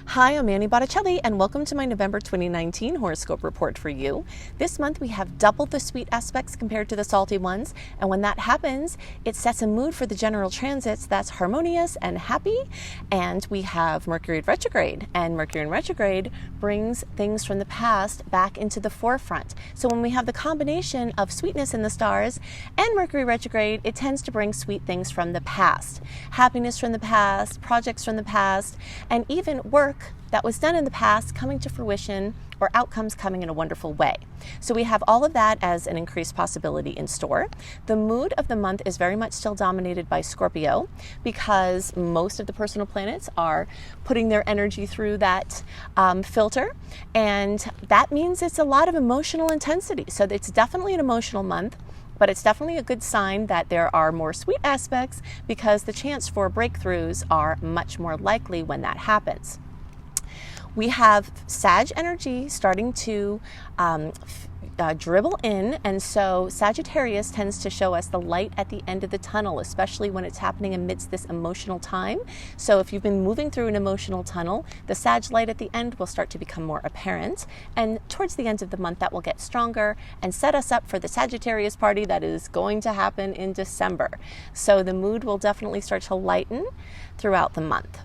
Hi, I'm Annie Botticelli, and welcome to my November 2019 horoscope report for you. This month we have double the sweet aspects compared to the salty ones, and when that happens, it sets a mood for the general transits that's harmonious and happy. And we have Mercury Retrograde, and Mercury in Retrograde brings things from the past back into the forefront. So when we have the combination of sweetness in the stars and Mercury Retrograde, it tends to bring sweet things from the past, happiness from the past, projects from the past, and even work that was done in the past coming to fruition or outcomes coming in a wonderful way. So we have all of that as an increased possibility in store. The mood of the month is very much still dominated by Scorpio because most of the personal planets are putting their energy through that filter, and that means it's a lot of emotional intensity. So it's definitely an emotional month, but it's definitely a good sign that there are more sweet aspects because the chance for breakthroughs are much more likely when that happens. We have Sag energy starting to dribble in, and so Sagittarius tends to show us the light at the end of the tunnel, especially when it's happening amidst this emotional time. So if you've been moving through an emotional tunnel, the Sag light at the end will start to become more apparent, and towards the end of the month that will get stronger and set us up for the Sagittarius party that is going to happen in December. So the mood will definitely start to lighten throughout the month.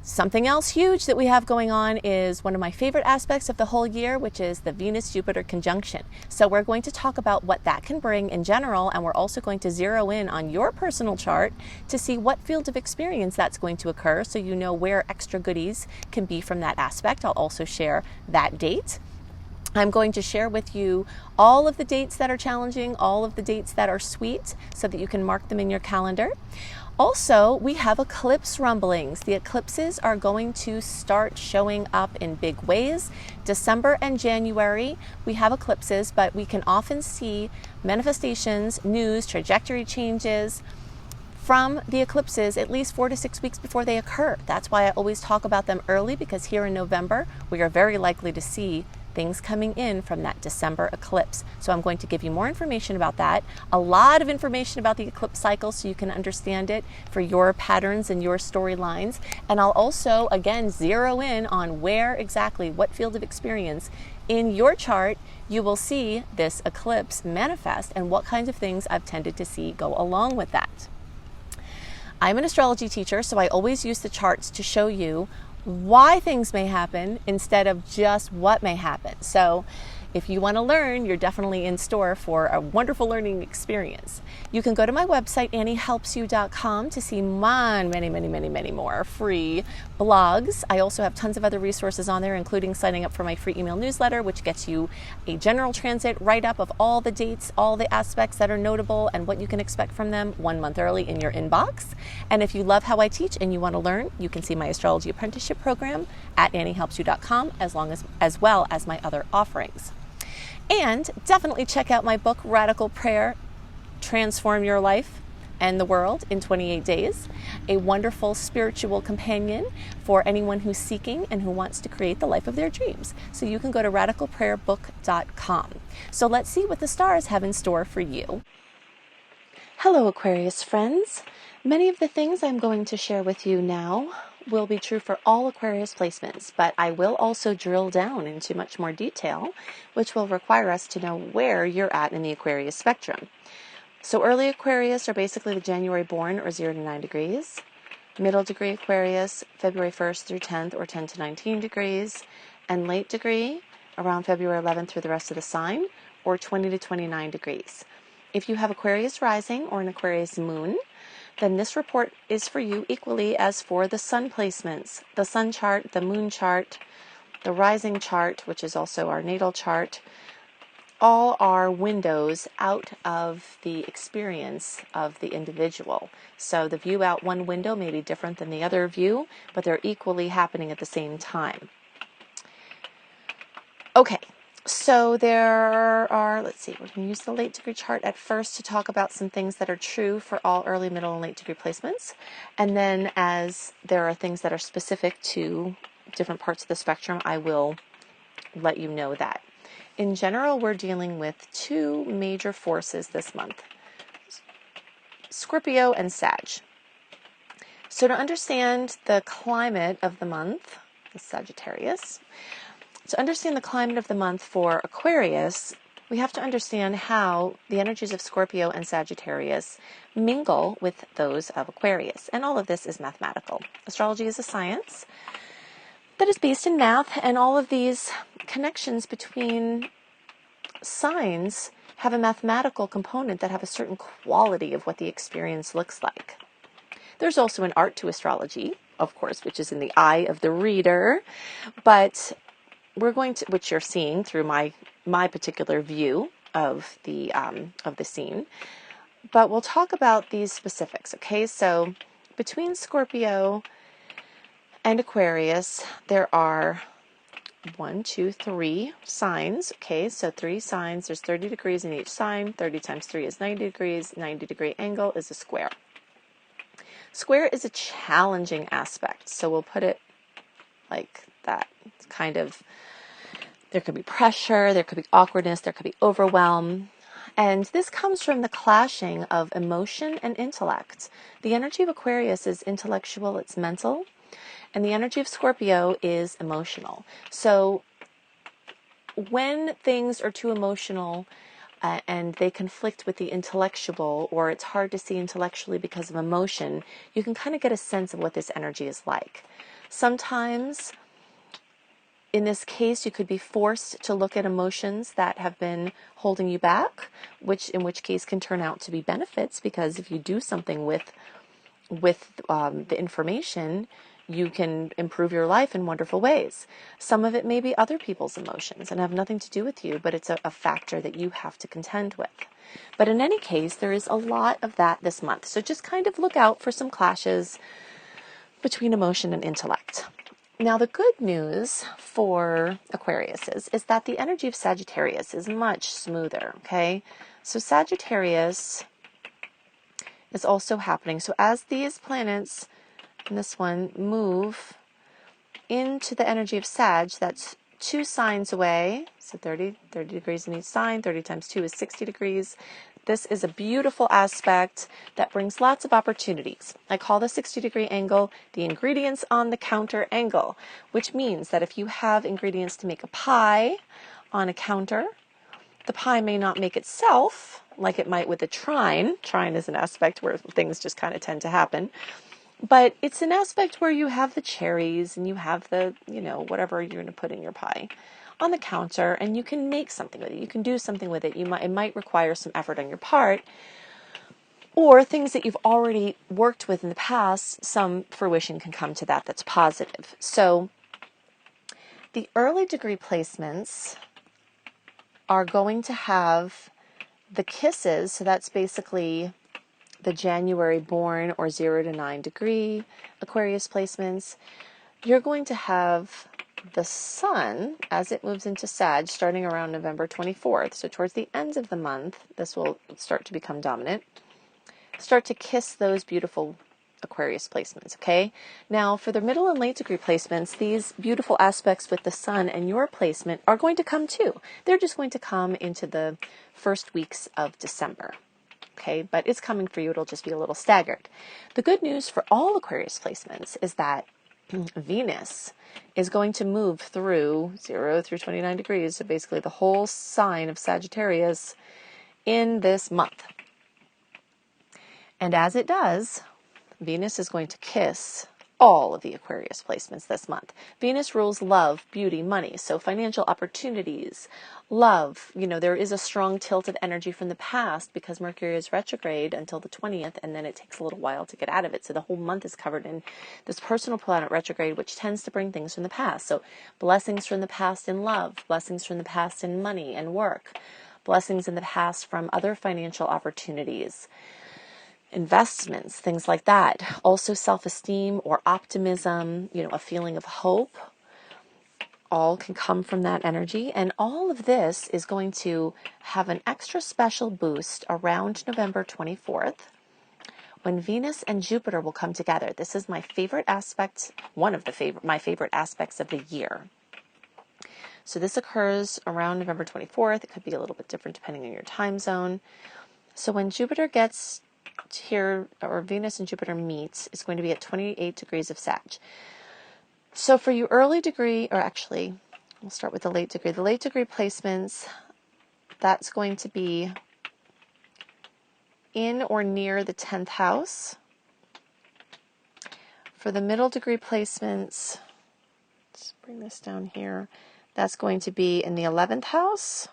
Something else huge that we have going on is one of my favorite aspects of the whole year, which is the Venus-Jupiter conjunction. So we're going to talk about what that can bring in general, and we're also going to zero in on your personal chart to see what field of experience that's going to occur, so you know where extra goodies can be from that aspect. I'll also share that date. I'm going to share with you all of the dates that are challenging, all of the dates that are sweet, so that you can mark them in your calendar. Also, we have eclipse rumblings. The eclipses are going to start showing up in big ways. December and January, we have eclipses, but we can often see manifestations, news, trajectory changes from the eclipses at least 4 to 6 weeks before they occur. That's why I always talk about them early, because here in November, we are very likely to see things coming in from that December eclipse. So I'm going to give you more information about that, a lot of information about the eclipse cycle so you can understand it for your patterns and your storylines. And I'll also, again, zero in on where exactly, what field of experience in your chart you will see this eclipse manifest and what kinds of things I've tended to see go along with that. I'm an astrology teacher, so I always use the charts to show you why things may happen instead of just what may happen. So if you want to learn, you're definitely in store for a wonderful learning experience. You can go to my website, anniehelpsyou.com, to see many more free blogs. I also have tons of other resources on there, including signing up for my free email newsletter, which gets you a general transit write-up of all the dates, all the aspects that are notable, and what you can expect from them 1 month early in your inbox. And if you love how I teach and you want to learn, you can see my astrology apprenticeship program at anniehelpsyou.com, as well as my other offerings. And definitely check out my book, Radical Prayer, Transform Your Life and the World in 28 Days, a wonderful spiritual companion for anyone who's seeking and who wants to create the life of their dreams. So you can go to radicalprayerbook.com. So let's see what the stars have in store for you. Hello, Aquarius friends. Many of the things I'm going to share with you now will be true for all Aquarius placements, but I will also drill down into much more detail, which will require us to know where you're at in the Aquarius spectrum. So early Aquarius are basically the January born, or 0 to 9 degrees. Middle degree Aquarius, February 1st through 10th, or 10 to 19 degrees. And late degree, around February 11th through the rest of the sign, or 20 to 29 degrees. If you have Aquarius rising or an Aquarius moon, then this report is for you equally as for the sun placements, the sun chart, the moon chart, the rising chart, which is also our natal chart. All are windows out of the experience of the individual. So the view out one window may be different than the other view, but they're equally happening at the same time. Okay. So there are, let's see, we're going to use the late degree chart at first to talk about some things that are true for all early, middle, and late degree placements. And then as there are things that are specific to different parts of the spectrum, I will let you know that. In general, we're dealing with two major forces this month, Scorpio and Sag. So to understand the climate of the month, is Sagittarius. To understand the climate of the month for Aquarius, we have to understand how the energies of Scorpio and Sagittarius mingle with those of Aquarius. And all of this is mathematical. Astrology is a science that is based in math, and all of these connections between signs have a mathematical component that have a certain quality of what the experience looks like. There's also an art to astrology, of course, which is in the eye of the reader, but we're going to, which you're seeing through my particular view of the scene. But we'll talk about these specifics, okay? So between Scorpio and Aquarius, there are 1, 2, 3 signs, okay? So 3 signs, there's 30 degrees in each sign. 30 times 3 is 90 degrees. 90-degree angle is a square. Square is a challenging aspect, so we'll put it like that. It's kind of, there could be pressure, there could be awkwardness, there could be overwhelm. And this comes from the clashing of emotion and intellect. The energy of Aquarius is intellectual, it's mental, and the energy of Scorpio is emotional. So when things are too emotional and they conflict with the intellectual, or it's hard to see intellectually because of emotion, you can kind of get a sense of what this energy is like. Sometimes, in this case, you could be forced to look at emotions that have been holding you back, in which case can turn out to be benefits, because if you do something with the information, you can improve your life in wonderful ways. Some of it may be other people's emotions and have nothing to do with you, but it's a factor that you have to contend with. But in any case, there is a lot of that this month. So just kind of look out for some clashes between emotion and intellect. Now, the good news for Aquarius is that the energy of Sagittarius is much smoother, okay? So Sagittarius is also happening. So as these planets and this one move into the energy of Sag, that's 2 signs away. So 30 degrees in each sign. 30 times 2 is 60 degrees. This is a beautiful aspect that brings lots of opportunities. I call the 60-degree angle the ingredients on the counter angle, which means that if you have ingredients to make a pie on a counter, the pie may not make itself like it might with a trine. Trine is an aspect where things just kind of tend to happen. But it's an aspect where you have the cherries and you have the, whatever you're going to put in your pie on the counter, and you can make something with it. You can do something with it. It might require some effort on your part, or things that you've already worked with in the past, some fruition can come to that that's positive. So the early degree placements are going to have the kisses, so that's basically the January born or 0 to 9 degree Aquarius placements. You're going to have the sun as it moves into Sag starting around November 24th. So towards the end of the month, this will start to become dominant. Start to kiss those beautiful Aquarius placements, okay? Now, for the middle and late degree placements, these beautiful aspects with the sun and your placement are going to come too. They're just going to come into the first weeks of December. Okay, but it's coming for you. It'll just be a little staggered. The good news for all Aquarius placements is that Venus is going to move through 0 through 29 degrees, so basically the whole sign of Sagittarius in this month. And as it does, Venus is going to kiss all of the Aquarius placements this month. Venus rules love, beauty, money, so financial opportunities, love. There is a strong tilt of energy from the past because Mercury is retrograde until the 20th, and then it takes a little while to get out of it. So the whole month is covered in this personal planet retrograde, which tends to bring things from the past. So blessings from the past in love, blessings from the past in money and work, blessings in the past from other financial opportunities, investments, things like that. Also self-esteem or optimism, a feeling of hope, all can come from that energy. And all of this is going to have an extra special boost around November 24th when Venus and Jupiter will come together. This is my favorite aspect, my favorite aspects of the year. So this occurs around November 24th. It could be a little bit different depending on your time zone. So when Jupiter gets here, or Venus and Jupiter meets, it's going to be at 28 degrees of Sag. So for you early degree, or actually, we'll start with the late degree. The late degree placements, that's going to be in or near the 10th house. For the middle degree placements, let's bring this down here, that's going to be in the 11th house.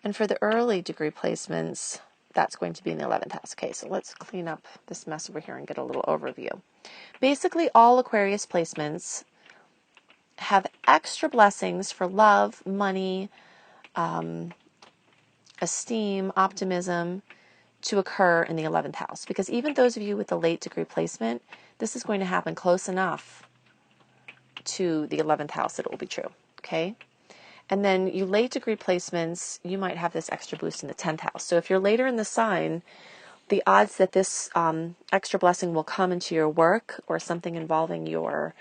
And for the early degree placements, that's going to be in the 11th house. Okay, so let's clean up this mess over here and get a little overview. Basically, all Aquarius placements have extra blessings for love, money, esteem, optimism to occur in the 11th house. Because even those of you with the late degree placement, this is going to happen close enough to the 11th house that it will be true. Okay? And then you late degree placements, you might have this extra boost in the 10th house. So if you're later in the sign, the odds that this extra blessing will come into your work or something involving your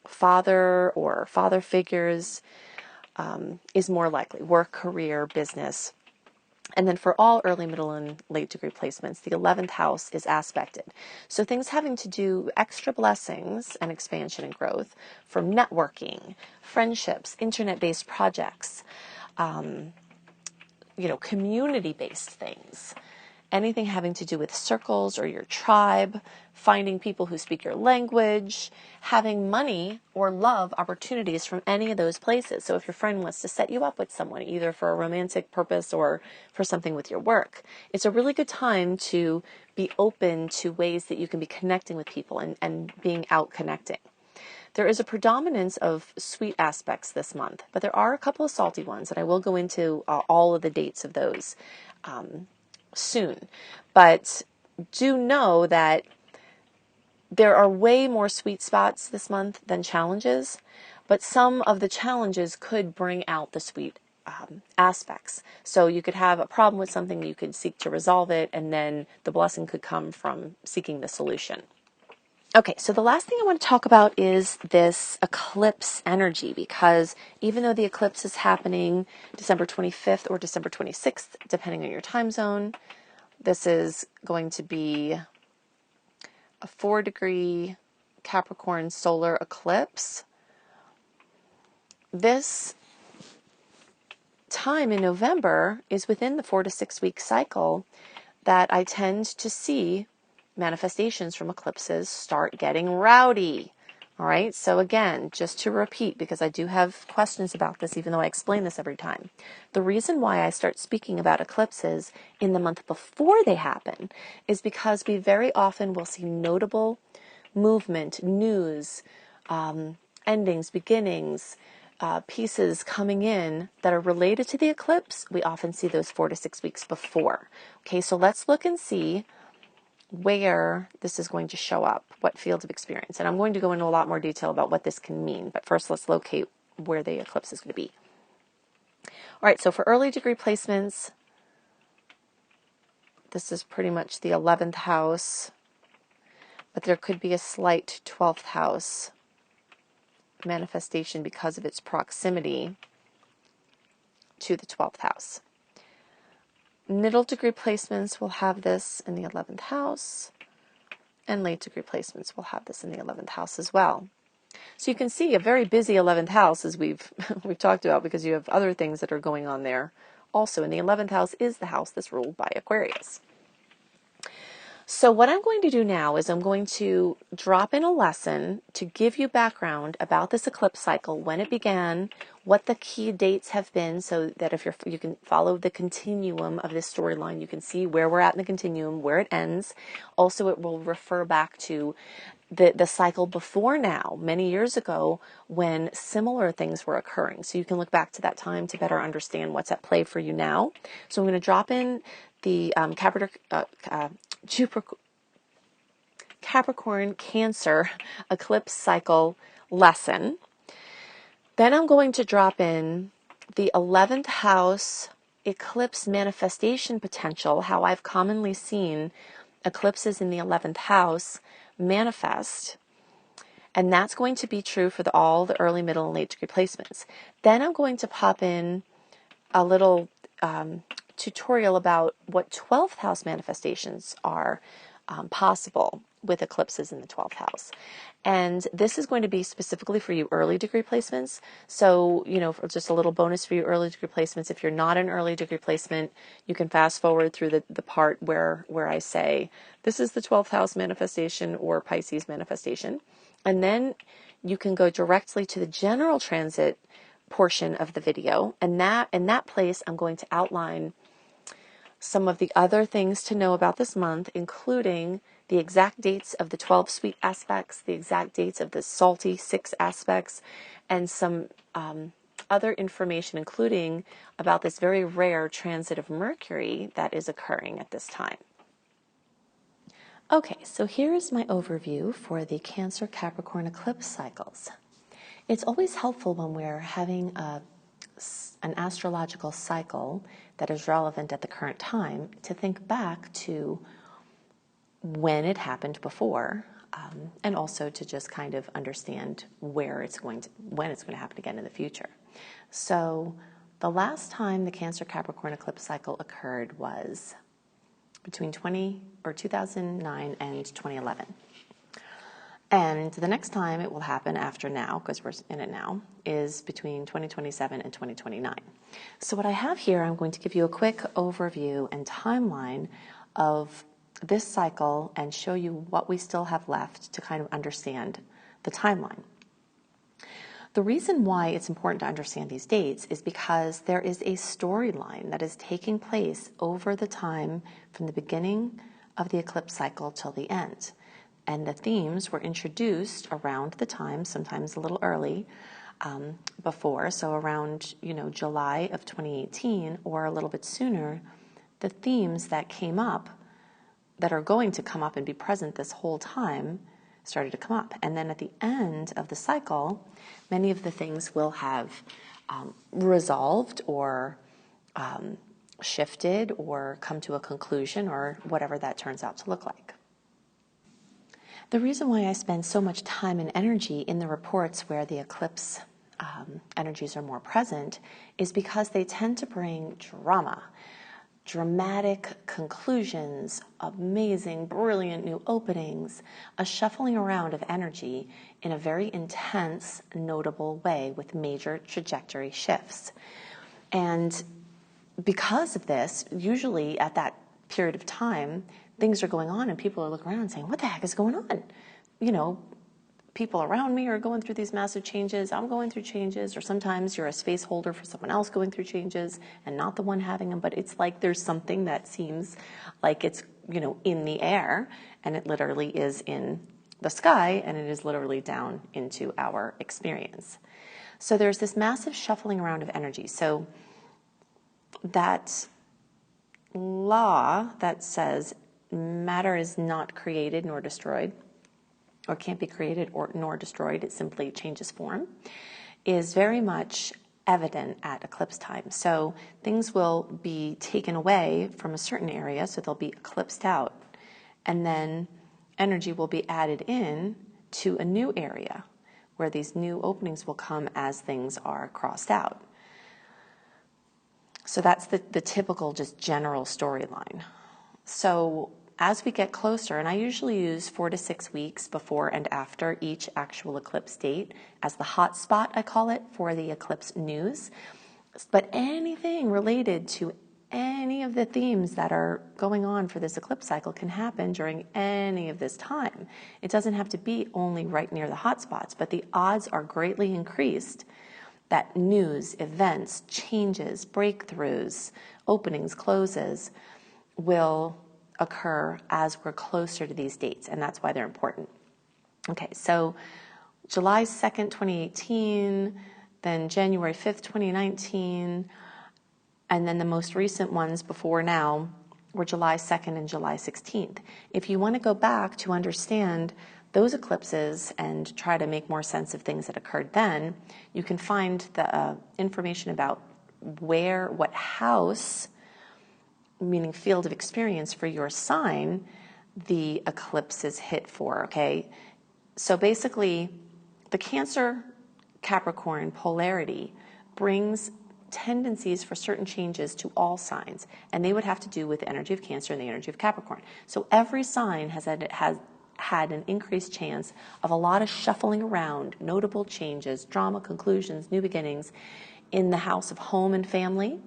father or father figures is more likely. Work, career, business. And then for all early, middle, and late degree placements, the 11th house is aspected. So things having to do extra blessings and expansion and growth from networking, friendships, internet-based projects, community-based things. Anything having to do with circles or your tribe, finding people who speak your language, having money or love opportunities from any of those places. So if your friend wants to set you up with someone, either for a romantic purpose or for something with your work, it's a really good time to be open to ways that you can be connecting with people and being out connecting. There is a predominance of sweet aspects this month, but there are a couple of salty ones, and I will go into all of the dates of those soon. But do know that there are way more sweet spots this month than challenges, but some of the challenges could bring out the sweet aspects. So you could have a problem with something, you could seek to resolve it, and then the blessing could come from seeking the solution. Okay, so the last thing I want to talk about is this eclipse energy, because even though the eclipse is happening December 25th or December 26th, depending on your time zone, this is going to be a 4-degree Capricorn solar eclipse. This time in November is within the 4 to 6 week cycle that I tend to see manifestations from eclipses start getting rowdy. All right, so again, just to repeat, because I do have questions about this, even though I explain this every time. The reason why I start speaking about eclipses in the month before they happen is because we very often will see notable movement, news, endings, beginnings, pieces coming in that are related to the eclipse. We often see those 4 to 6 weeks before. Okay, so let's look and see where this is going to show up, what fields of experience. And I'm going to go into a lot more detail about what this can mean, but first let's locate where the eclipse is going to be. All right, so for early degree placements, this is pretty much the 11th house, but there could be a slight 12th house manifestation because of its proximity to the 12th house. Middle degree placements will have this in the 11th house, and late degree placements will have this in the 11th house as well. So you can see a very busy 11th house, as we've talked about, because you have other things that are going on there. Also, in the 11th house is the house that's ruled by Aquarius. So what I'm going to do now is I'm going to drop in a lesson to give you background about this eclipse cycle, when it began, what the key dates have been, so that if you can follow the continuum of this storyline, you can see where we're at in the continuum, where it ends. Also, it will refer back to the cycle before now, many years ago, when similar things were occurring. So you can look back to that time to better understand what's at play for you now. So I'm going to drop in the Capricorn Cancer eclipse cycle lesson. Then I'm going to drop in the 11th house eclipse manifestation potential, how I've commonly seen eclipses in the 11th house manifest. And that's going to be true for all the early, middle, and late degree placements. Then I'm going to pop in a little tutorial about what 12th house manifestations are possible with eclipses in the 12th house. And this is going to be specifically for you early degree placements. So, just a little bonus for you early degree placements. If you're not an early degree placement, you can fast forward through the part where I say, this is the 12th house manifestation or Pisces manifestation. And then you can go directly to the general transit portion of the video. And in that place, I'm going to outline some of the other things to know about this month, including the exact dates of the 12 sweet aspects, the exact dates of the salty 6 aspects, and some other information, including about this very rare transit of Mercury that is occurring at this time. Okay, so here is my overview for the Cancer Capricorn eclipse cycles. It's always helpful when we're having an astrological cycle that is relevant at the current time to think back to when it happened before, and also to just kind of understand when it's going to happen again in the future. So the last time the Cancer Capricorn eclipse cycle occurred was between 2009 and 2011. And the next time it will happen after now, because we're in it now, is between 2027 and 2029. So what I have here, I'm going to give you a quick overview and timeline of this cycle and show you what we still have left to kind of understand the timeline. The reason why it's important to understand these dates is because there is a storyline that is taking place over the time from the beginning of the eclipse cycle till the end. And the themes were introduced around the time, sometimes a little early, before, so around July of 2018 or a little bit sooner. The themes that came up, that are going to come up and be present this whole time, started to come up. And then at the end of the cycle, many of the things will have resolved or shifted or come to a conclusion or whatever that turns out to look like. The reason why I spend so much time and energy in the reports where the eclipse energies are more present is because they tend to bring drama, dramatic conclusions, amazing, brilliant new openings, a shuffling around of energy in a very intense, notable way with major trajectory shifts. And because of this, usually at that period of time, things are going on and people are looking around and saying, what the heck is going on? People around me are going through these massive changes. I'm going through changes. Or sometimes you're a space holder for someone else going through changes and not the one having them. But it's like there's something that seems like it's, in the air, and it literally is in the sky, and it is literally down into our experience. So there's this massive shuffling around of energy. So that law that says matter is not created nor destroyed, or can't be created nor destroyed, it simply changes form, is very much evident at eclipse time. So things will be taken away from a certain area, so they'll be eclipsed out, and then energy will be added in to a new area where these new openings will come as things are crossed out. So that's the typical just general storyline. So as we get closer, and I usually use 4 to 6 weeks before and after each actual eclipse date as the hot spot, I call it, for the eclipse news. But anything related to any of the themes that are going on for this eclipse cycle can happen during any of this time. It doesn't have to be only right near the hot spots, but the odds are greatly increased that news, events, changes, breakthroughs, openings, closes will occur as we're closer to these dates, and that's why they're important. Okay, so July 2nd, 2018, then January 5th, 2019, and then the most recent ones before now were July 2nd and July 16th. If you want to go back to understand those eclipses and try to make more sense of things that occurred then, you can find the information about what house, meaning field of experience for your sign, the eclipses hit for, okay? So basically, the Cancer Capricorn polarity brings tendencies for certain changes to all signs, and they would have to do with the energy of Cancer and the energy of Capricorn. So every sign has had an increased chance of a lot of shuffling around, notable changes, drama, conclusions, new beginnings in the house of home and family,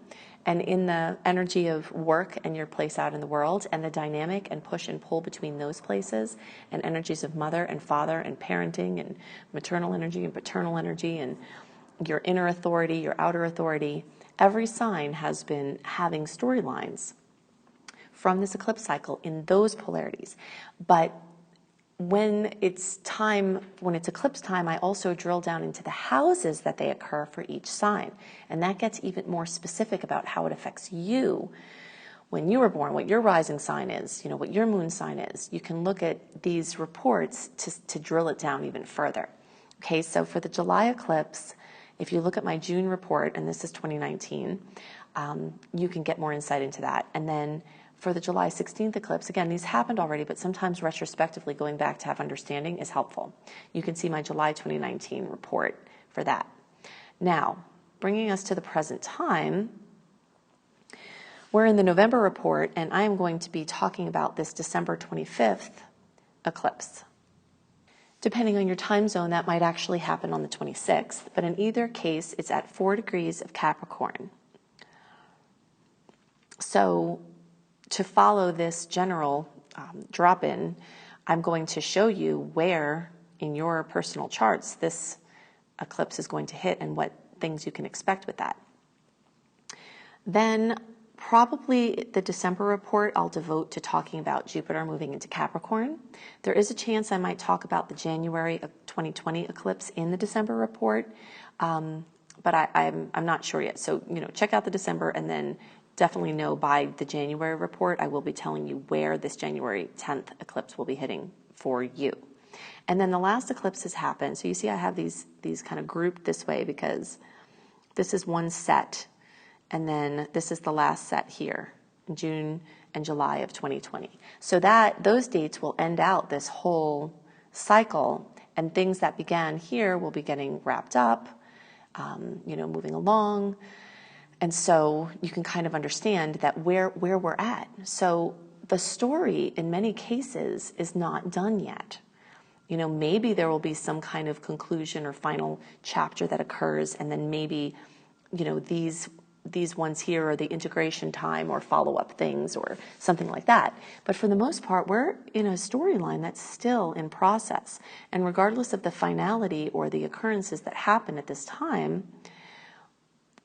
and in the energy of work and your place out in the world, and the dynamic and push and pull between those places, and energies of mother and father and parenting and maternal energy and paternal energy and your inner authority, your outer authority. Every sign has been having storylines from this eclipse cycle in those polarities. But when it's eclipse time, I also drill down into the houses that they occur for each sign. And that gets even more specific about how it affects you when you were born, what your rising sign is, what your moon sign is. You can look at these reports to drill it down even further. Okay, so for the July eclipse, if you look at my June report, and this is 2019, you can get more insight into that. And then for the July 16th eclipse, again, these happened already, but sometimes retrospectively going back to have understanding is helpful. You can see my July 2019 report for that. Now, bringing us to the present time, we're in the November report, and I am going to be talking about this December 25th eclipse. Depending on your time zone, that might actually happen on the 26th, but in either case, it's at 4 degrees of Capricorn. So to follow this general drop-in, I'm going to show you where in your personal charts this eclipse is going to hit and what things you can expect with that. Then probably the December report I'll devote to talking about Jupiter moving into Capricorn. There is a chance I might talk about the January of 2020 eclipse in the December report, but I'm not sure yet. So, check out the December, and then definitely know by the January report, I will be telling you where this January 10th eclipse will be hitting for you. And then the last eclipse has happened. So you see I have these kind of grouped this way because this is one set, and then this is the last set here, in June and July of 2020. So those dates will end out this whole cycle, and things that began here will be getting wrapped up, moving along. And so you can kind of understand that where we're at. So the story in many cases is not done yet. Maybe there will be some kind of conclusion or final chapter that occurs, and then maybe, these ones here are the integration time or follow-up things or something like that. But for the most part, we're in a storyline that's still in process. And regardless of the finality or the occurrences that happen at this time,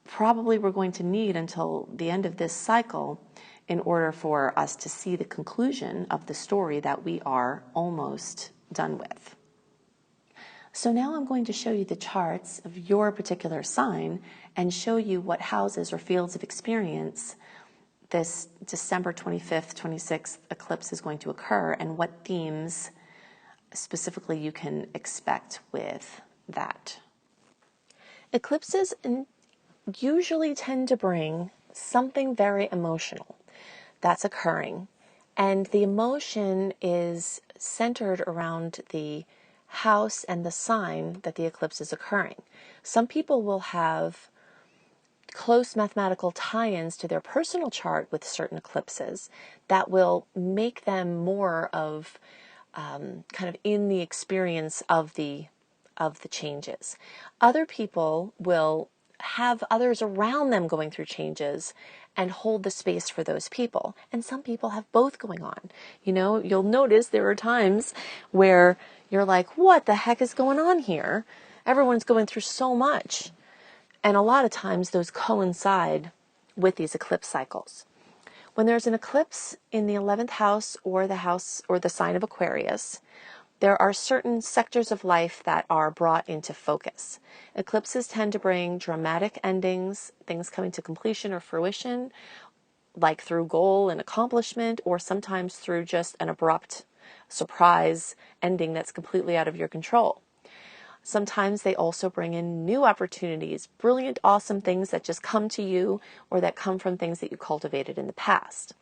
probably we're going to need until the end of this cycle in order for us to see the conclusion of the story that we are almost done with. So now I'm going to show you the charts of your particular sign and show you what houses or fields of experience this December 25th, 26th eclipse is going to occur, and what themes specifically you can expect with that. Eclipses usually tend to bring something very emotional that's occurring, and the emotion is centered around the house and the sign that the eclipse is occurring. Some people will have close mathematical tie-ins to their personal chart with certain eclipses that will make them more of kind of in the experience of the changes. Other people will have others around them going through changes and hold the space for those people. And some people have both going on. You'll notice there are times where you're like, what the heck is going on here? Everyone's going through so much. And a lot of times those coincide with these eclipse cycles. When there's an eclipse in the 11th house or the sign of Aquarius, there are certain sectors of life that are brought into focus. Eclipses tend to bring dramatic endings, things coming to completion or fruition, like through goal and accomplishment, or sometimes through just an abrupt surprise ending that's completely out of your control. Sometimes they also bring in new opportunities, brilliant, awesome things that just come to you or that come from things that you cultivated in the past.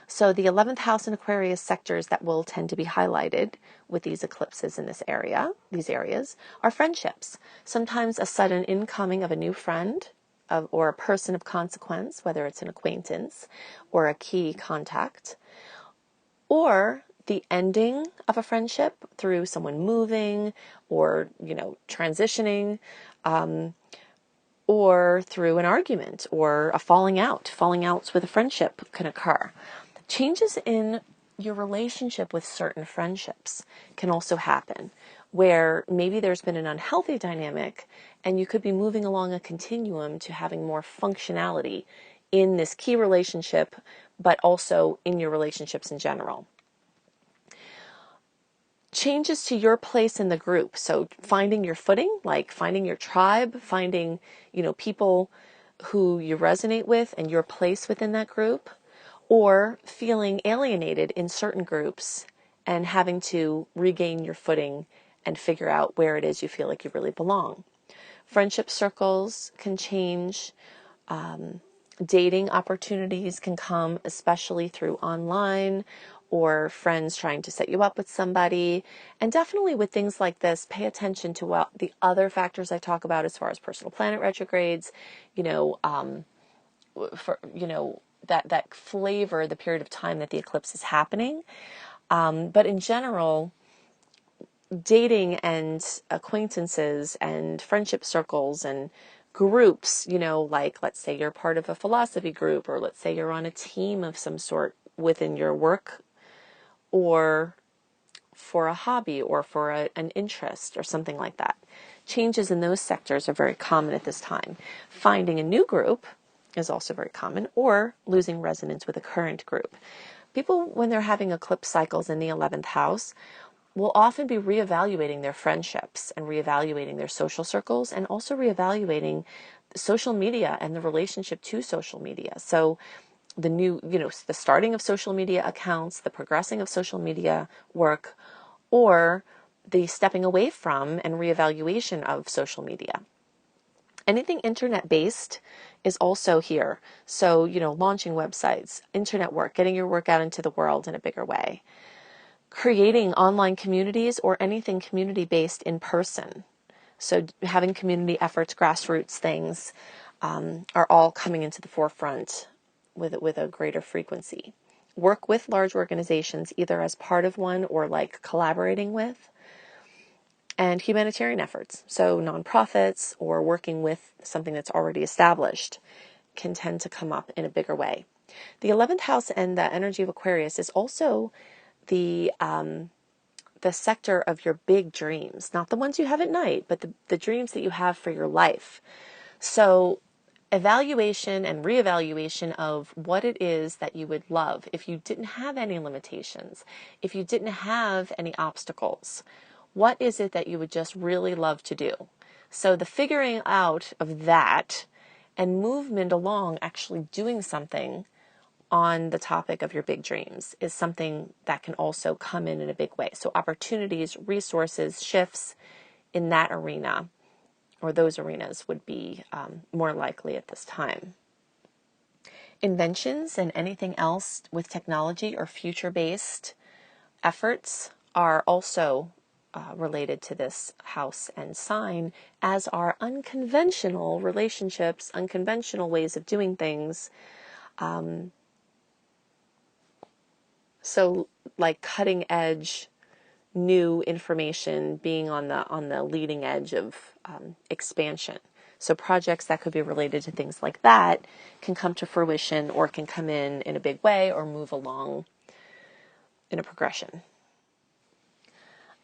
So the 11th house and Aquarius sectors that will tend to be highlighted with these eclipses in these areas, are friendships. Sometimes a sudden incoming of a new friend or a person of consequence, whether it's an acquaintance or a key contact, or the ending of a friendship through someone moving or, transitioning, or through an argument or a falling out. Falling outs with a friendship can occur. Changes in your relationship with certain friendships can also happen, where maybe there's been an unhealthy dynamic and you could be moving along a continuum to having more functionality in this key relationship, but also in your relationships in general. Changes to your place in the group. So finding your footing, like finding your tribe, finding, people who you resonate with and your place within that group, or feeling alienated in certain groups and having to regain your footing and figure out where it is you feel like you really belong. Friendship circles can change. Dating opportunities can come, especially through online or friends trying to set you up with somebody. And definitely with things like this, pay attention to what the other factors I talk about as far as personal planet retrogrades, that flavor the period of time that the eclipse is happening. But in general, dating and acquaintances and friendship circles and groups, like let's say you're part of a philosophy group, or let's say you're on a team of some sort within your work, or for a hobby, or for an interest, or something like that. Changes in those sectors are very common at this time. Finding a new group is also very common, or losing resonance with a current group. People, when they're having eclipse cycles in the 11th house, will often be reevaluating their friendships and reevaluating their social circles, and also reevaluating social media and the relationship to social media. So the new, the starting of social media accounts, the progressing of social media work, or the stepping away from and reevaluation of social media. Anything internet-based is also here. So, launching websites, internet work, getting your work out into the world in a bigger way. Creating online communities or anything community-based in person. So having community efforts, grassroots things, are all coming into the forefront with a greater frequency. Work with large organizations, either as part of one or like collaborating with. And humanitarian efforts, so nonprofits or working with something that's already established, can tend to come up in a bigger way. The 11th house and the energy of Aquarius is also the sector of your big dreams, not the ones you have at night, but the dreams that you have for your life. So evaluation and reevaluation of what it is that you would love if you didn't have any limitations, if you didn't have any obstacles. What is it that you would just really love to do? So the figuring out of that and movement along actually doing something on the topic of your big dreams is something that can also come in a big way. So opportunities, resources, shifts in that arena, or those arenas, would be more likely at this time. Inventions and anything else with technology or future-based efforts are also related to this house and sign, as are unconventional relationships, unconventional ways of doing things. So like cutting edge, new information, being on the leading edge of expansion. So projects that could be related to things like that can come to fruition, or can come in a big way, or move along in a progression.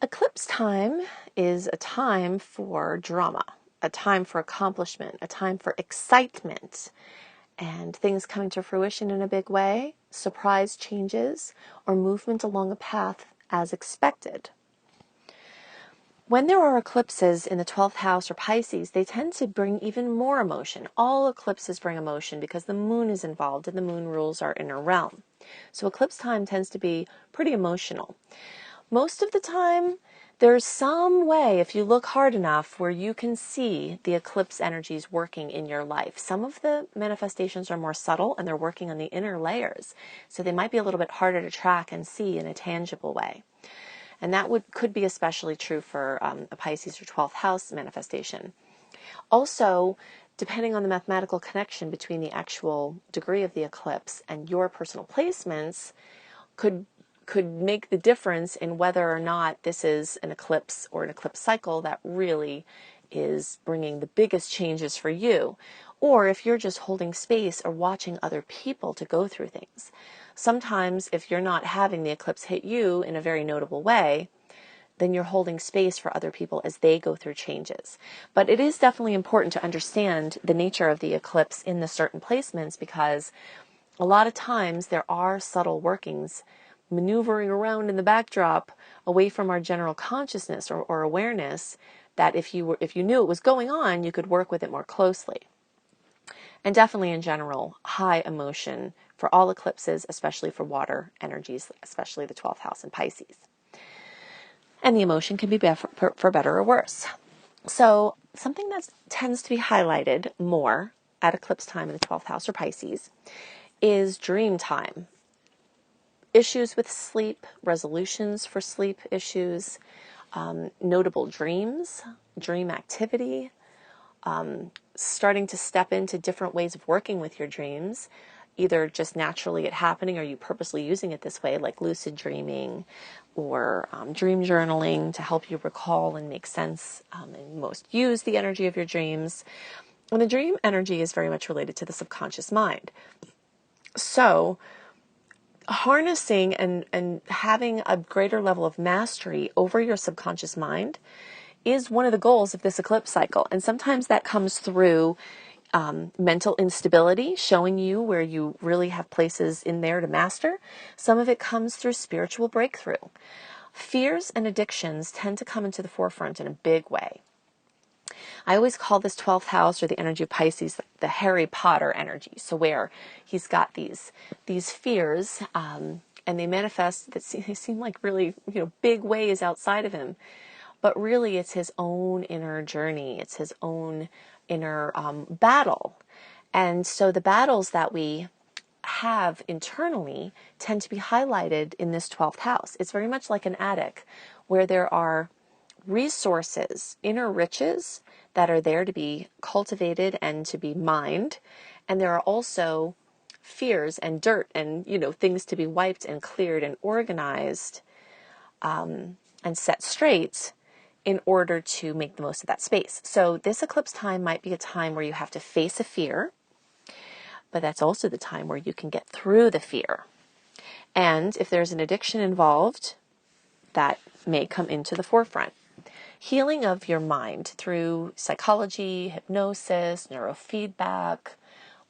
Eclipse time is a time for drama, a time for accomplishment, a time for excitement, and things coming to fruition in a big way, surprise changes, or movement along a path as expected. When there are eclipses in the 12th house or Pisces, they tend to bring even more emotion. All eclipses bring emotion because the moon is involved, and the moon rules our inner realm. So eclipse time tends to be pretty emotional. Most of the time, there's some way, if you look hard enough, where you can see the eclipse energies working in your life. Some of the manifestations are more subtle, and they're working on the inner layers. So they might be a little bit harder to track and see in a tangible way. And that could be especially true for a Pisces or 12th house manifestation. Also, depending on the mathematical connection between the actual degree of the eclipse and your personal placements, could could make the difference in whether or not this is an eclipse or an eclipse cycle that really is bringing the biggest changes for you, or if you're just holding space or watching other people to go through things. Sometimes if you're not having the eclipse hit you in a very notable way, then you're holding space for other people as they go through changes. But it is definitely important to understand the nature of the eclipse in the certain placements, because a lot of times there are subtle workings maneuvering around in the backdrop away from our general consciousness or awareness, that if you knew it was going on, you could work with it more closely. And definitely in general, high emotion for all eclipses, especially for water energies, especially the 12th house in Pisces. And the emotion can be for better or worse. So something that tends to be highlighted more at eclipse time in the 12th house or Pisces is dream time. Issues with sleep, resolutions for sleep issues, notable dreams, dream activity, starting to step into different ways of working with your dreams, either just naturally it happening or you purposely using it this way, like lucid dreaming or dream journaling to help you recall and make sense and most use the energy of your dreams. And the dream energy is very much related to the subconscious mind. So harnessing and having a greater level of mastery over your subconscious mind is one of the goals of this eclipse cycle. And sometimes that comes through mental instability, showing you where you really have places in there to master. Some of it comes through spiritual breakthrough. Fears and addictions tend to come into the forefront in a big way. I always call this 12th house, or the energy of Pisces, the Harry Potter energy. So where he's got these fears, and they manifest that they seem like really, big ways outside of him. But really it's his own inner journey. It's his own inner battle. And so the battles that we have internally tend to be highlighted in this 12th house. It's very much like an attic where there are resources, inner riches that are there to be cultivated and to be mined. And there are also fears and dirt and, things to be wiped and cleared and organized and set straight in order to make the most of that space. So this eclipse time might be a time where you have to face a fear, but that's also the time where you can get through the fear. And if there's an addiction involved, that may come into the forefront. Healing of your mind through psychology, hypnosis, neurofeedback,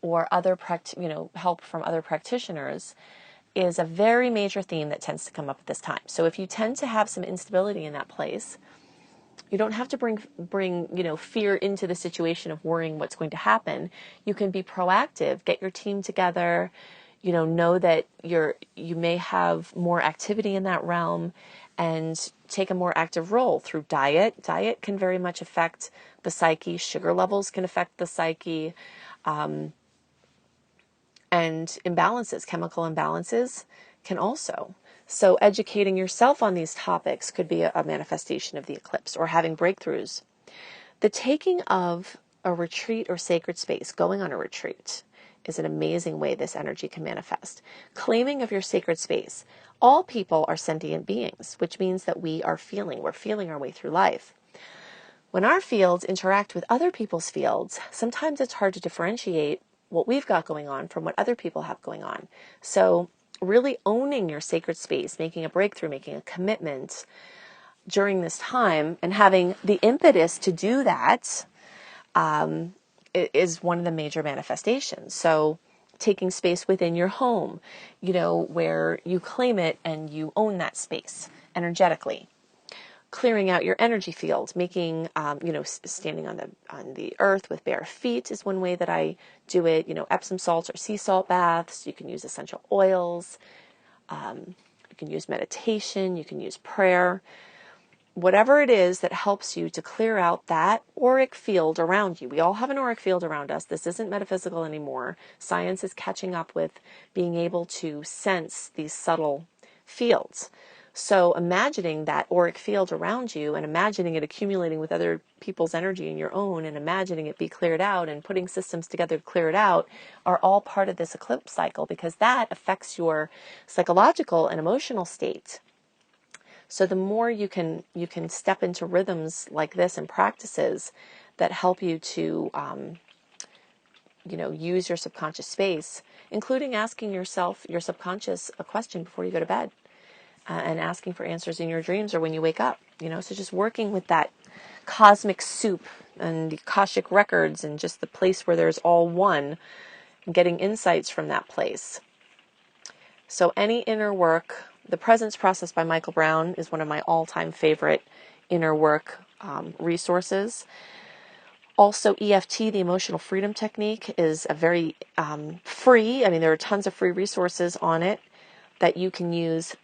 or other help from other practitioners is a very major theme that tends to come up at this time. So if you tend to have some instability in that place, you don't have to bring fear into the situation of worrying what's going to happen. You can be proactive, get your team together, know that you may have more activity in that realm, and take a more active role through diet. Diet can very much affect the psyche. Sugar levels can affect the psyche. And imbalances, chemical imbalances can also. So educating yourself on these topics could be a manifestation of the eclipse, or having breakthroughs. The taking of a retreat or sacred space, going on a retreat, is an amazing way this energy can manifest. Claiming of your sacred space. All people are sentient beings, which means that we're feeling our way through life. When our fields interact with other people's fields, sometimes it's hard to differentiate what we've got going on from what other people have going on. So really owning your sacred space, making a breakthrough, making a commitment during this time, and having the impetus to do that is one of the major manifestations. So taking space within your home, where you claim it and you own that space energetically. Clearing out your energy field, making, standing on the earth with bare feet is one way that I do it. Epsom salts or sea salt baths. You can use essential oils. You can use meditation. You can use prayer. Whatever it is that helps you to clear out that auric field around you. We all have an auric field around us. This isn't metaphysical anymore. Science is catching up with being able to sense these subtle fields. So imagining that auric field around you and imagining it accumulating with other people's energy and your own, and imagining it be cleared out and putting systems together to clear it out are all part of this eclipse cycle, because that affects your psychological and emotional state. So the more you can step into rhythms like this and practices that help you to use your subconscious space, including asking yourself, your subconscious, a question before you go to bed, and asking for answers in your dreams or when you wake up. So just working with that cosmic soup and the Akashic records and just the place where there's all one, and getting insights from that place. So any inner work, The Presence Process by Michael Brown is one of my all-time favorite inner work resources. Also, EFT, the Emotional Freedom Technique, is a very free, there are tons of free resources on it that you can use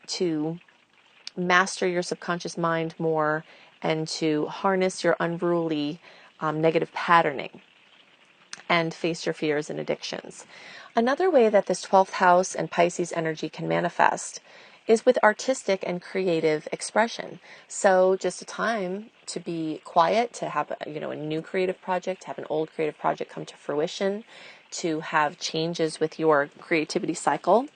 to master your subconscious mind more and to harness your unruly negative patterning and face your fears and addictions. Another way that this 12th house and Pisces energy can manifest is with artistic and creative expression. So just a time to be quiet, to have a new creative project, to have an old creative project come to fruition, to have changes with your creativity cycle,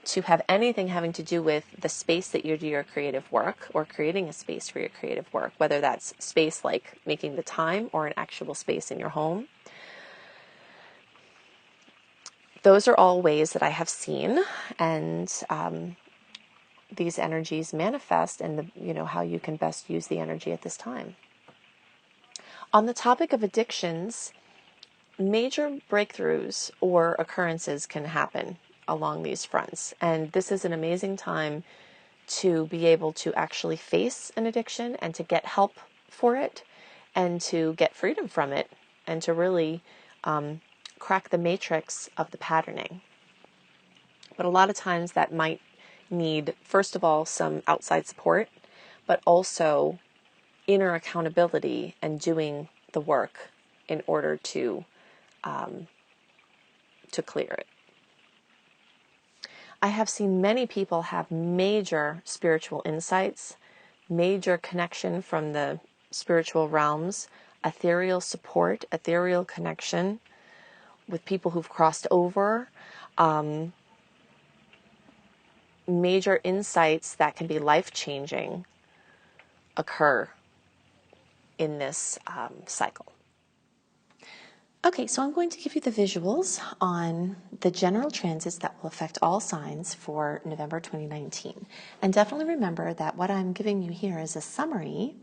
to have anything having to do with the space that you do your creative work or creating a space for your creative work, whether that's space like making the time or an actual space in your home. Those are all ways that I have seen, and these energies manifest, and how you can best use the energy at this time. On the topic of addictions, major breakthroughs or occurrences can happen along these fronts, and this is an amazing time to be able to actually face an addiction and to get help for it and to get freedom from it and to really crack the matrix of the patterning. But a lot of times that might need, first of all, some outside support, but also inner accountability and doing the work in order to clear it. I have seen many people have major spiritual insights, major connection from the spiritual realms, ethereal support, ethereal connection with people who've crossed over, major insights that can be life-changing occur in this cycle. Okay, so I'm going to give you the visuals on the general transits that will affect all signs for November 2019. And definitely remember that what I'm giving you here is a summary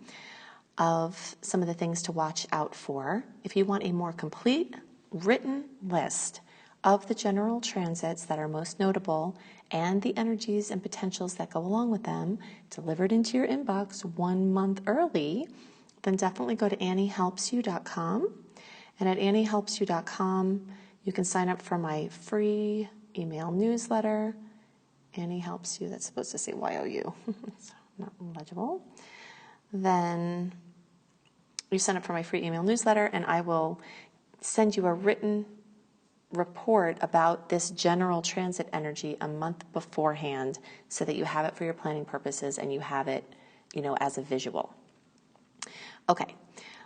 of some of the things to watch out for. If you want a more complete written list of the general transits that are most notable and the energies and potentials that go along with them delivered into your inbox 1 month early, then definitely go to AnnieHelpsYou.com. And at AnnieHelpsYou.com, you can sign up for my free email newsletter. Annie Helps You, that's supposed to say YOU. It's not legible. Then you sign up for my free email newsletter, and I will send you a written report about this general transit energy a month beforehand so that you have it for your planning purposes and you have it, as a visual. Okay,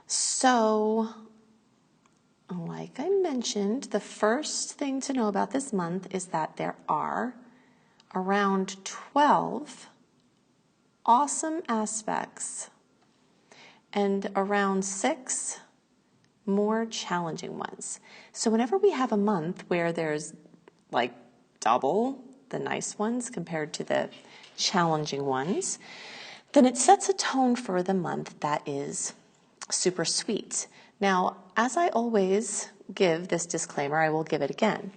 so like I mentioned, the first thing to know about this month is that there are around 12 awesome aspects and around 6 more challenging ones. So whenever we have a month where there's like double the nice ones compared to the challenging ones, then it sets a tone for the month that is super sweet. Now, as I always give this disclaimer, I will give it again.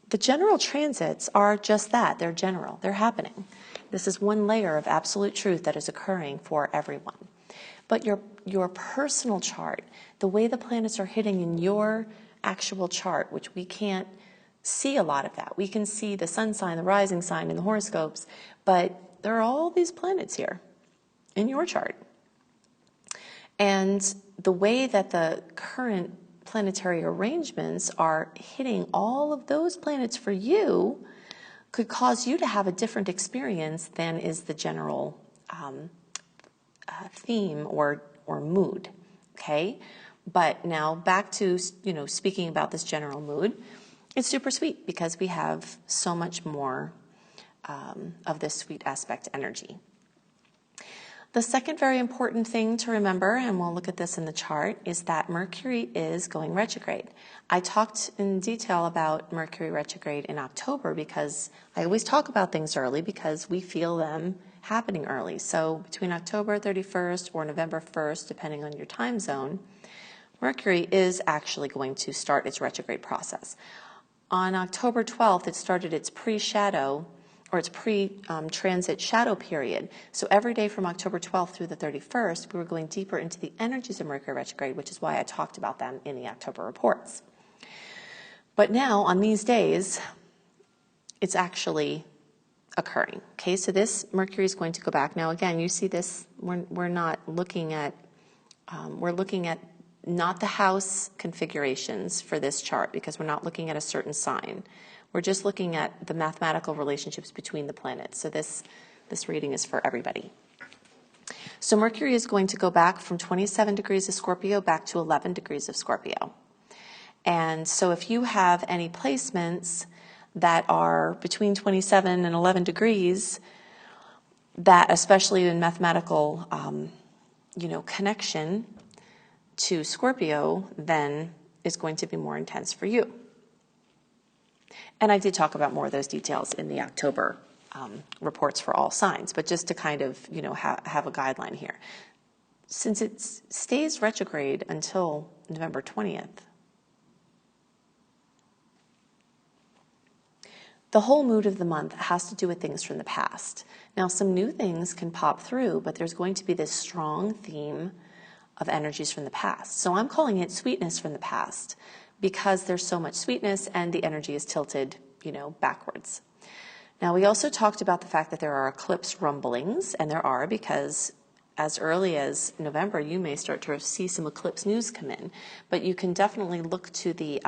The general transits are just that. They're general. They're happening. This is one layer of absolute truth that is occurring for everyone. But your personal chart, the way the planets are hitting in your actual chart, which we can't see a lot of that. We can see the sun sign, the rising sign in the horoscopes, but there are all these planets here in your chart. And the way that the current planetary arrangements are hitting all of those planets for you could cause you to have a different experience than is the general theme or mood, okay? But now back to, speaking about this general mood, it's super sweet because we have so much more of this sweet aspect energy. The second very important thing to remember, and we'll look at this in the chart, is that Mercury is going retrograde. I talked in detail about Mercury retrograde in October because I always talk about things early because we feel them happening early. So between October 31st or November 1st, depending on your time zone, Mercury is actually going to start its retrograde process. On October 12th, it started its pre-shadow or its pre-transit shadow period. So every day from October 12th through the 31st, we were going deeper into the energies of Mercury retrograde, which is why I talked about them in the October reports. But now, on these days, it's actually occurring. Okay, so this Mercury is going to go back. Now, again, you see this, we're not looking at, we're looking at not the house configurations for this chart because we're not looking at a certain sign. We're just looking at the mathematical relationships between the planets. So this reading is for everybody. So Mercury is going to go back from 27 degrees of Scorpio back to 11 degrees of Scorpio. And so if you have any placements that are between 27 and 11 degrees, that especially in mathematical, connection to Scorpio, then is going to be more intense for you. And I did talk about more of those details in the October reports for all signs, but just to kind of, have a guideline here. Since it stays retrograde until November 20th, the whole mood of the month has to do with things from the past. Now, some new things can pop through, but there's going to be this strong theme of energies from the past. So I'm calling it sweetness from the past because there's so much sweetness and the energy is tilted, backwards. Now, we also talked about the fact that there are eclipse rumblings, and there are because as early as November, you may start to see some eclipse news come in, but you can definitely look to the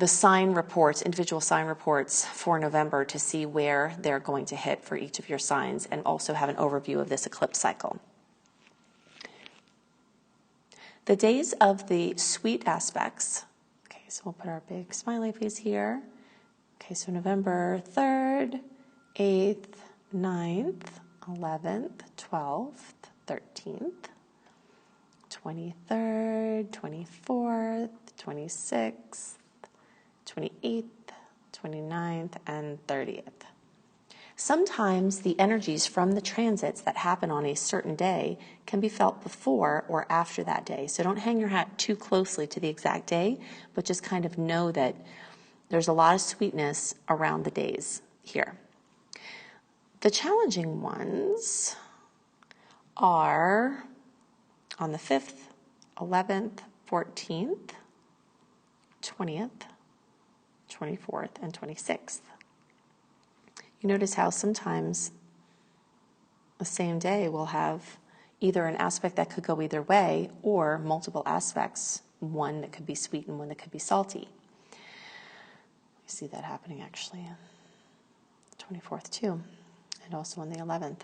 sign reports, individual sign reports for November to see where they're going to hit for each of your signs and also have an overview of this eclipse cycle. The days of the sweet aspects, okay, so we'll put our big smiley face here. Okay, so November 3rd, 8th, 9th, 11th, 12th, 13th, 23rd, 24th, 26th, 28th, 29th, and 30th. Sometimes the energies from the transits that happen on a certain day can be felt before or after that day. So don't hang your hat too closely to the exact day, but just kind of know that there's a lot of sweetness around the days here. The challenging ones are on the 5th, 11th, 14th, 20th, 24th, and 26th. You notice how sometimes the same day will have either an aspect that could go either way or multiple aspects, one that could be sweet and one that could be salty. You see that happening actually on the 24th too, and also on the 11th.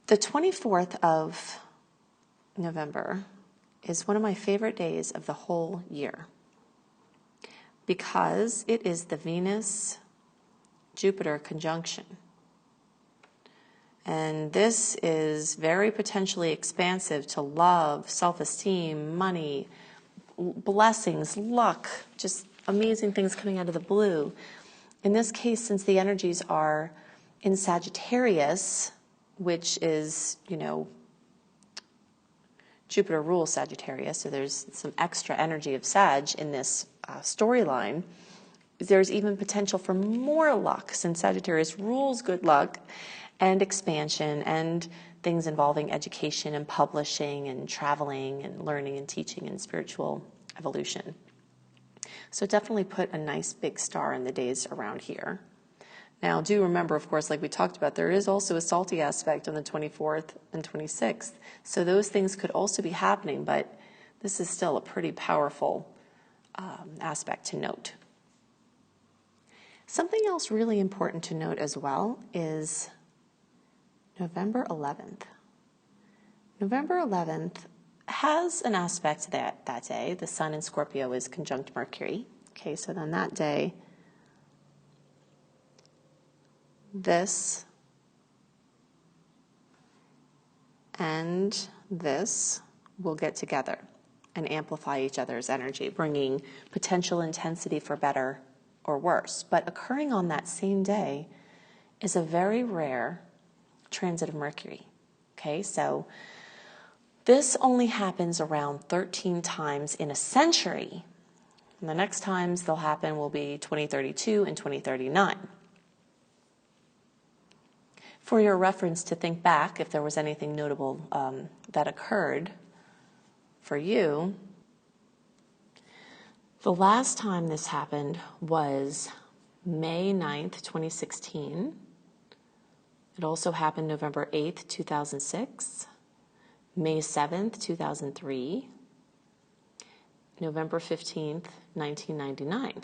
The 24th of November is one of my favorite days of the whole year, because it is the Venus-Jupiter conjunction. And this is very potentially expansive to love, self-esteem, money, blessings, luck, just amazing things coming out of the blue. In this case, since the energies are in Sagittarius, which is, Jupiter rules Sagittarius, so there's some extra energy of Sag in this storyline. There's even potential for more luck since Sagittarius rules good luck and expansion and things involving education and publishing and traveling and learning and teaching and spiritual evolution. So definitely put a nice big star in the days around here. Now, do remember, of course, like we talked about, there is also a salty aspect on the 24th and 26th. So those things could also be happening, but this is still a pretty powerful aspect to note. Something else really important to note as well is November 11th. November 11th has an aspect that day. The Sun in Scorpio is conjunct Mercury. Okay, so then that day, this and this will get together and amplify each other's energy, bringing potential intensity for better or worse. But occurring on that same day is a very rare transit of Mercury. Okay, so this only happens around 13 times in a century. And the next times they'll happen will be 2032 and 2039. For your reference to think back, if there was anything notable that occurred for you, the last time this happened was May 9th, 2016. It also happened November 8th, 2006, May 7th, 2003, November 15th, 1999.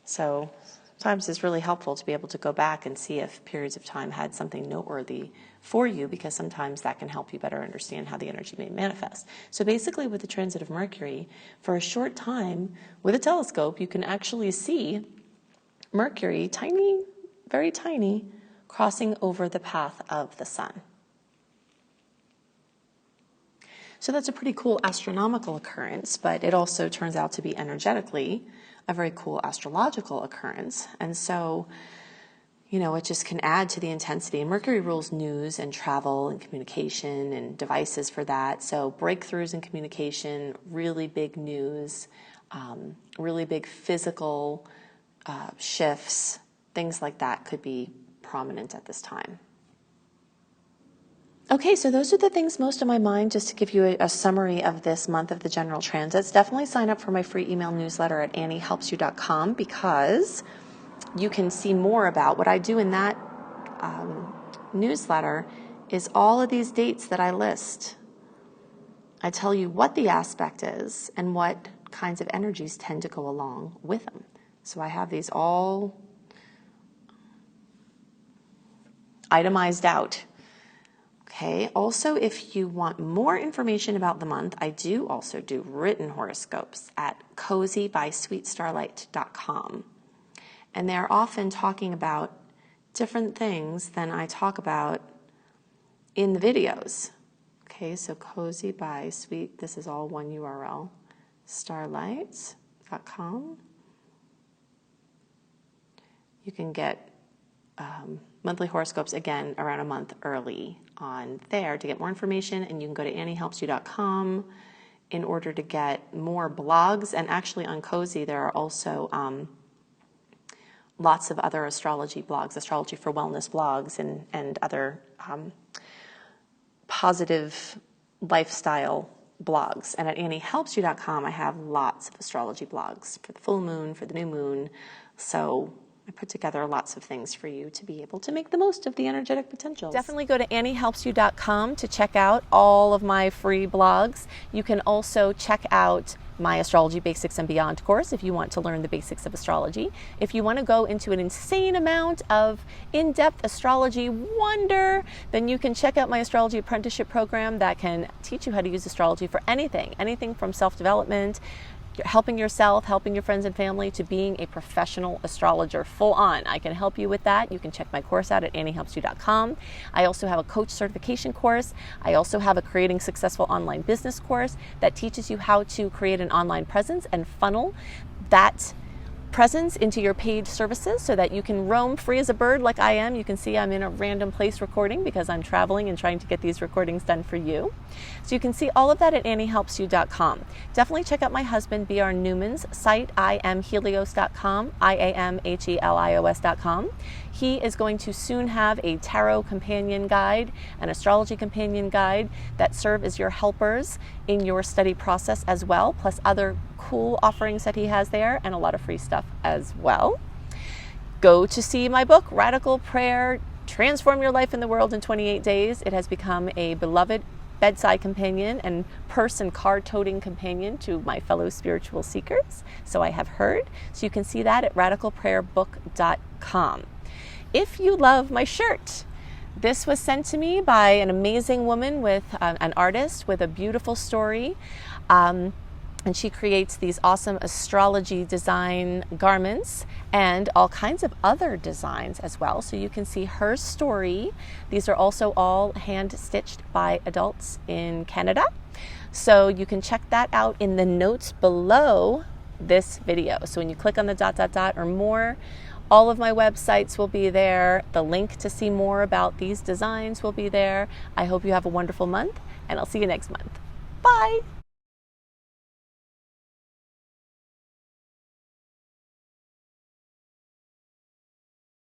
So sometimes it's really helpful to be able to go back and see if periods of time had something noteworthy for you, because sometimes that can help you better understand how the energy may manifest. So basically with the transit of Mercury, for a short time with a telescope, you can actually see Mercury, tiny, very tiny, crossing over the path of the Sun. So that's a pretty cool astronomical occurrence, but it also turns out to be energetically a very cool astrological occurrence. And so, you know, it just can add to the intensity. And Mercury rules news and travel and communication and devices for that. So breakthroughs in communication, really big news, really big physical shifts, things like that could be prominent at this time. Okay, so those are the things most on my mind, just to give you a summary of this month of the general transits. Definitely sign up for my free email newsletter at anniehelpsyou.com, because you can see more about what I do in that newsletter is all of these dates that I list. I tell you what the aspect is and what kinds of energies tend to go along with them. So I have these all itemized out. Okay, also if you want more information about the month, I do also do written horoscopes at cozybysweetstarlight.com. And they're often talking about different things than I talk about in the videos. Okay, so Cozy by Sweet, this is all one URL, starlight.com. You can get monthly horoscopes, again, around a month early on there to get more information, and you can go to anniehelpsyou.com in order to get more blogs. And actually on Cozy there are also lots of other astrology blogs, astrology for wellness blogs, and other positive lifestyle blogs. And at anniehelpsyou.com I have lots of astrology blogs for the full moon, for the new moon. So I put together lots of things for you to be able to make the most of the energetic potentials. Definitely go to anniehelpsyou.com to check out all of my free blogs. You can also check out my Astrology Basics and Beyond course if you want to learn the basics of astrology. If you want to go into an insane amount of in-depth astrology wonder, then you can check out my Astrology Apprenticeship program that can teach you how to use astrology for anything from self-development, helping yourself, helping your friends and family, to being a professional astrologer full on. I can help you with that. You can check my course out at anniehelpsyou.com. I also have a coach certification course. I also have a Creating Successful Online Business course that teaches you how to create an online presence and funnel that presence into your paid services so that you can roam free as a bird like I am. You can see I'm in a random place recording because I'm traveling and trying to get these recordings done for you. So you can see all of that at anniehelpsyou.com. Definitely check out my husband, B.R. Newman's site, iamhelios.com, iamhelios.com. He is going to soon have a tarot companion guide, an astrology companion guide that serve as your helpers in your study process as well, plus other cool offerings that he has there and a lot of free stuff as well. Go to see my book, Radical Prayer, Transform Your Life in the World in 28 Days. It has become a beloved bedside companion and purse and card-toting companion to my fellow spiritual seekers. So I have heard. So you can see that at radicalprayerbook.com. If you love my shirt, this was sent to me by an amazing woman with an artist with a beautiful story. And she creates these awesome astrology design garments and all kinds of other designs as well. So you can see her story. These are also all hand stitched by adults in Canada. So you can check that out in the notes below this video. So when you click on the ... or more, all of my websites will be there. The link to see more about these designs will be there. I hope you have a wonderful month, and I'll see you next month. Bye.